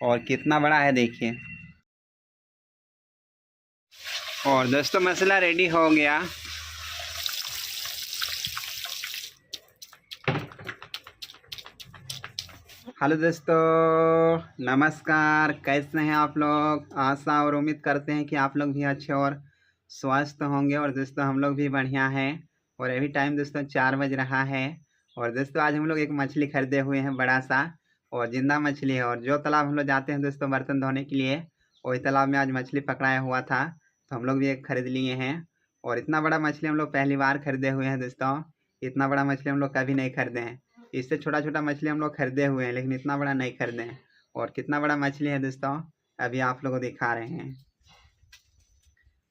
और कितना बड़ा है देखिए। और दोस्तों मसाला रेडी हो गया। हेलो दोस्तों, नमस्कार। कैसे हैं आप लोग? आशा और उम्मीद करते हैं कि आप लोग भी अच्छे और स्वस्थ होंगे। और दोस्तों हम लोग भी बढ़िया हैं। और अभी टाइम दोस्तों 4 बज रहा है। और दोस्तों आज हम लोग एक मछली खरीदे हुए हैं, बड़ा सा और ज़िंदा मछली है। और जो तालाब हम लोग जाते हैं दोस्तों बर्तन धोने के लिए, वही तालाब में आज मछली पकड़ाया हुआ था, तो हम लोग भी एक खरीद लिए हैं। और इतना बड़ा मछली हम लोग पहली बार खरीदे हुए हैं दोस्तों। इतना बड़ा मछली हम लोग कभी नहीं खरीदे हैं। इससे छोटा छोटा मछली हम लोग खरीदे हुए हैं, लेकिन इतना बड़ा नहीं खरीदे हैं। और कितना बड़ा मछली है दोस्तों, अभी आप लोगों को दिखा रहे हैं।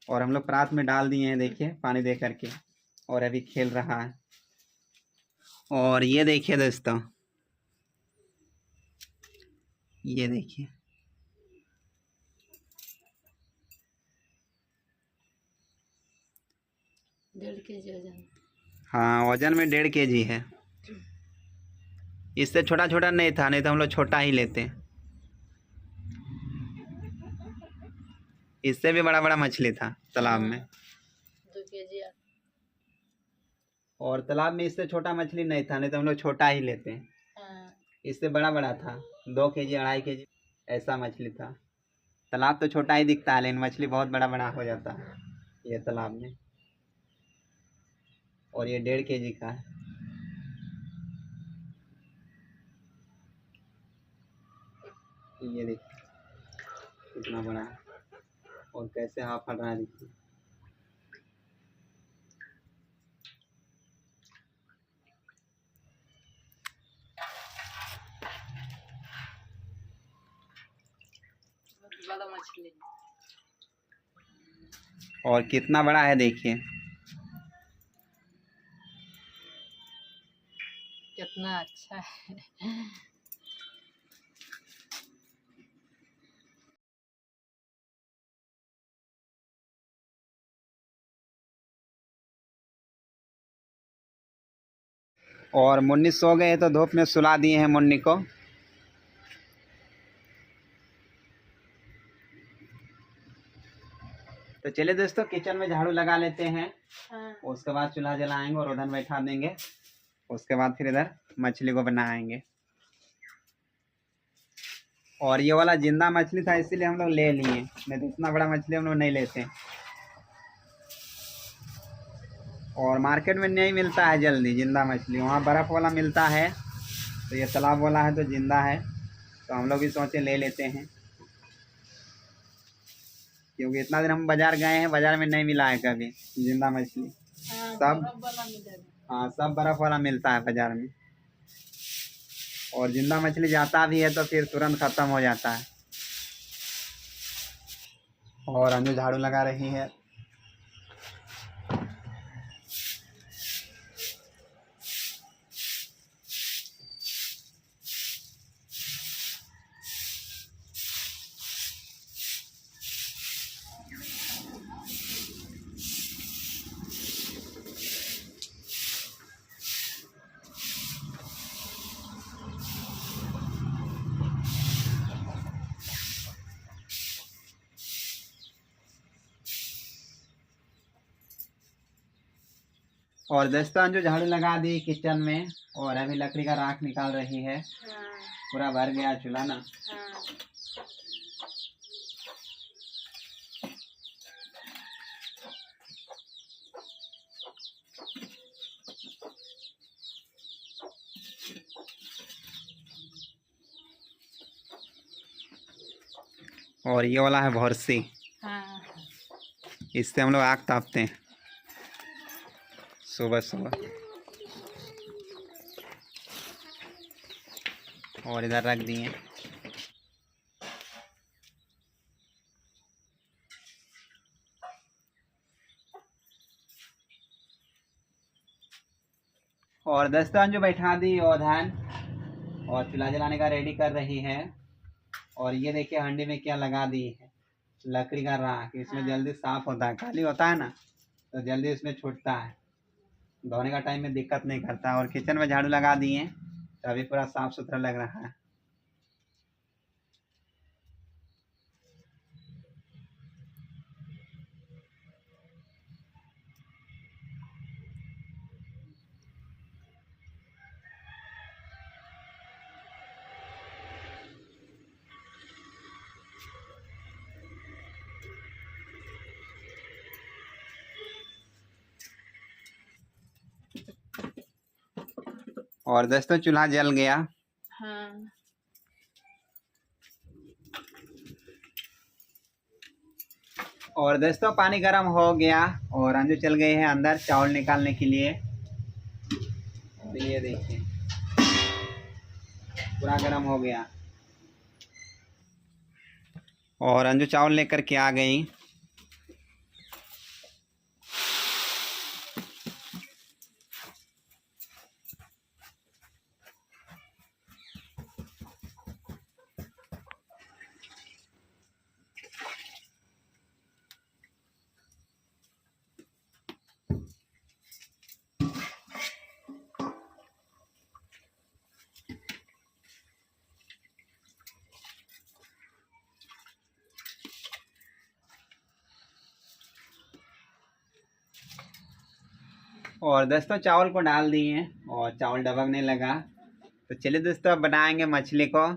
और हम लोग परात में डाल दिए हैं, देखिए पानी दे करके। और अभी खेल रहा है। और ये देखिए दोस्तों, ये देखिए। 1.5 kg वजन। हाँ, वजन में 1.5 kg है। इससे छोटा छोटा नहीं था, नहीं तो हम लोग छोटा ही लेते। इससे भी बड़ा बड़ा मछली था तालाब में। 2 kg। और तालाब में इससे छोटा मछली नहीं था, नहीं तो हम लोग छोटा ही लेते हैं। इससे बड़ा बड़ा था, 2 kg 2.5 kg ऐसा मछली था। तालाब तो छोटा ही दिखता है, लेकिन मछली बहुत बड़ा बड़ा हो जाता है ये तालाब में। और ये 1.5 kg का है। ये देखिए कितना बड़ा है और कैसे हाथ फट रहा है देखिए। बड़ा मछली। और कितना बड़ा है देखिए। कितना अच्छा है। और मुन्नी सो गए तो धूप में सुला दिए हैं मुन्नी को। तो चलिए दोस्तों किचन में झाड़ू लगा लेते हैं। उसके बाद चूल्हा जलाएंगे और उधर बैठा देंगे। उसके बाद फिर इधर मछली को बनाएंगे। और ये वाला जिंदा मछली था, इसीलिए हम लोग ले लिए, नहीं तो इतना बड़ा मछली हम लोग नहीं लेते। और मार्केट में नहीं मिलता है जल्दी जिंदा मछली, वहाँ बर्फ़ वाला मिलता है। तो ये तालाब वाला है तो जिंदा है, तो हम लोग भी सोचे ले लेते हैं। क्योंकि इतना दिन हम बाज़ार गए हैं, बाज़ार में नहीं मिला है कभी जिंदा मछली। सब हाँ, सब बर्फ़ वाला मिलता है बाज़ार में। और जिंदा मछली जाता भी है तो फिर तुरंत ख़त्म हो जाता है। और अंजू झाड़ू लगा रही है। और दोस्तों अंजू झाड़ू लगा दी किचन में, और अभी लकड़ी का राख निकाल रही है। पूरा भर गया चूल्हा ना। और ये वाला है भरसी। इससे हम लोग आग तापते हैं सुबह सुबह। और इधर रख दिए। और दोस्तों अंजू बैठा दी ओधन, और चूल्हा जलाने का रेडी कर रही है। और ये देखिए हंडी में क्या लगा दी है, लकड़ी का राख। इसमें जल्दी साफ होता है, खाली होता है ना तो जल्दी इसमें छूटता है, धोने का टाइम में दिक्कत नहीं करता। और किचन में झाड़ू लगा दिए तो अभी पूरा साफ सुथरा लग रहा है। और दोस्तों चूल्हा जल गया। हाँ। और दोस्तों पानी गर्म हो गया और अंजू चल गए हैं अंदर चावल निकालने के लिए। तो ये देखिए पूरा गर्म हो गया और अंजू चावल लेकर के आ गई। और दोस्तों चावल को डाल दिए और चावल डबकने लगा। तो चलिए दोस्तों अब बनाएंगे मछली को।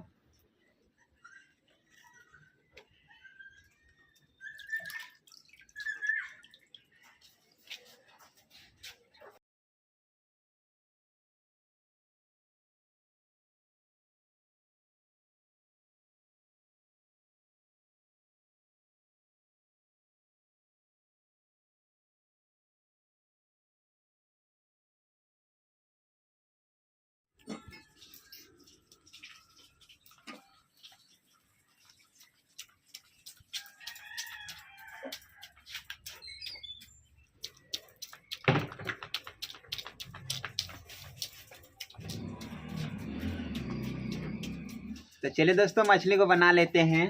तो चलिए दोस्तों मछली को बना लेते हैं।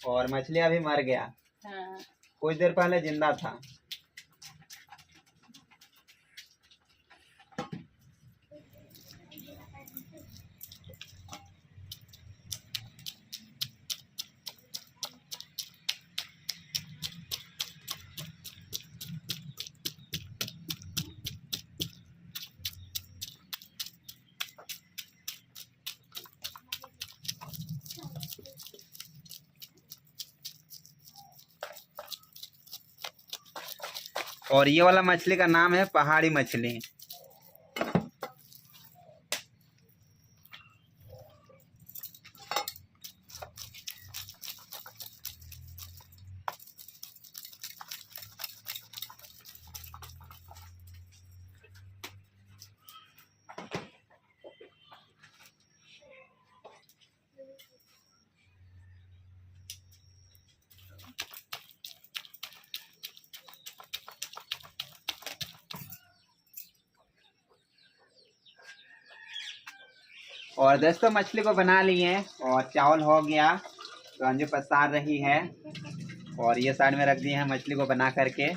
और मछली अभी मर गया, हाँ। कुछ देर पहले जिंदा था। और ये वाला मछली का नाम है पहाड़ी मछली। और दोस्तों मछली को बना लिए और चावल हो गया। तो अंजू पसार रही है और ये साइड में रख दिए हैं मछली को बना करके।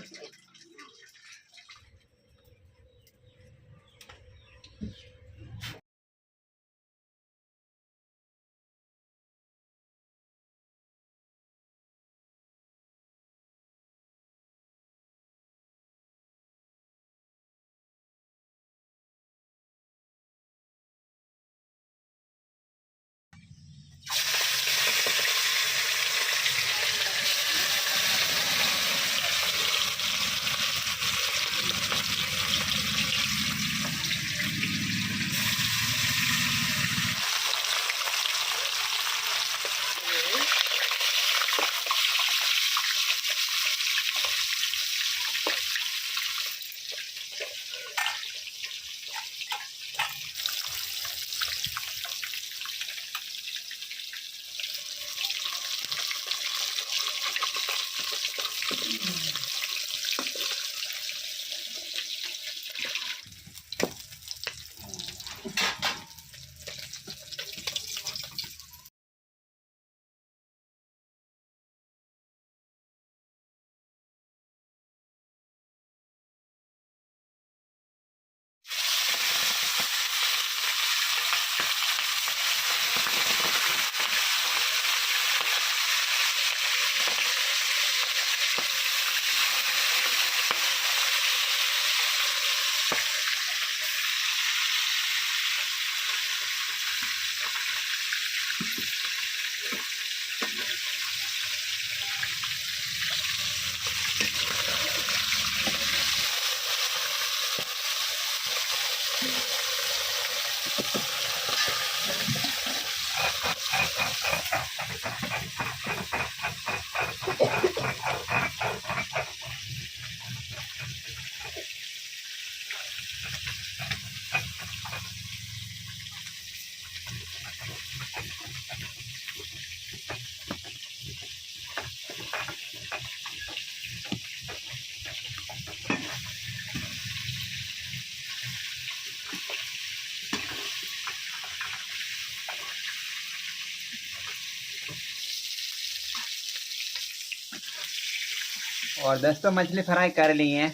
और दोस्तों मछली फ्राई कर ली है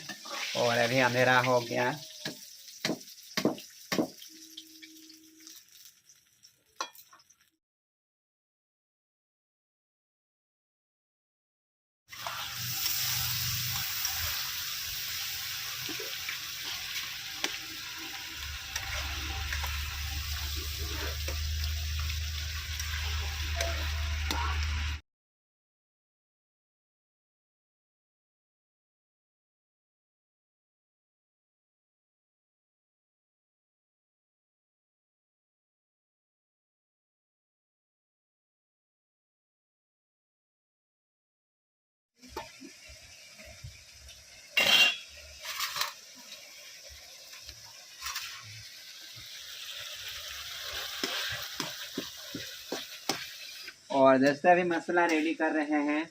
और अभी अंधेरा हो गया। और दोस्तों अभी मसाला रेडी कर रहे हैं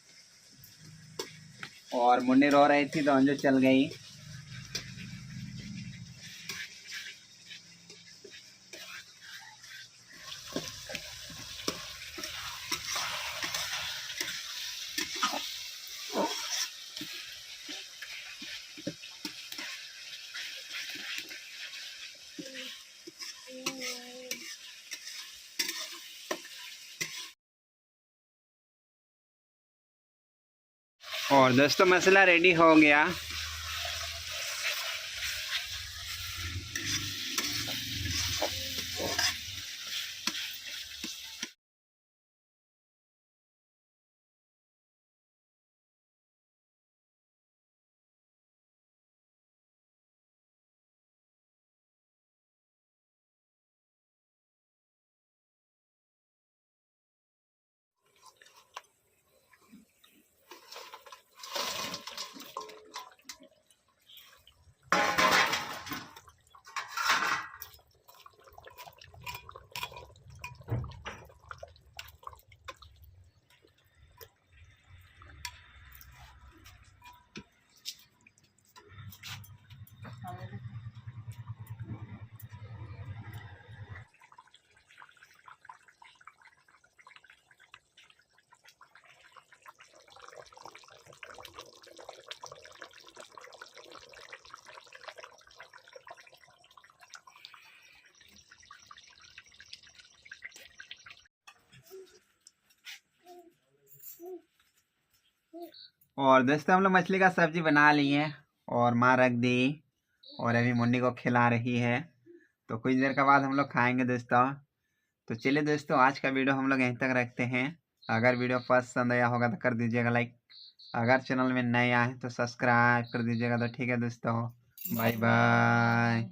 और मुन्नी रो रही थी तो अंजू चल गई। और दोस्तों मसाला रेडी हो गया। और दोस्तों हम लोग मछली का सब्जी बना लिए और माँ रख दी और अभी मुन्नी को खिला रही है, तो कुछ देर के बाद हम लोग खाएंगे दोस्तों। तो चलिए दोस्तों आज का वीडियो हम लोग यहीं तक रखते हैं। अगर वीडियो पसंद आया होगा तो कर दीजिएगा लाइक, अगर चैनल में नए आए तो सब्सक्राइब कर दीजिएगा। तो ठीक है दोस्तों, बाय बाय।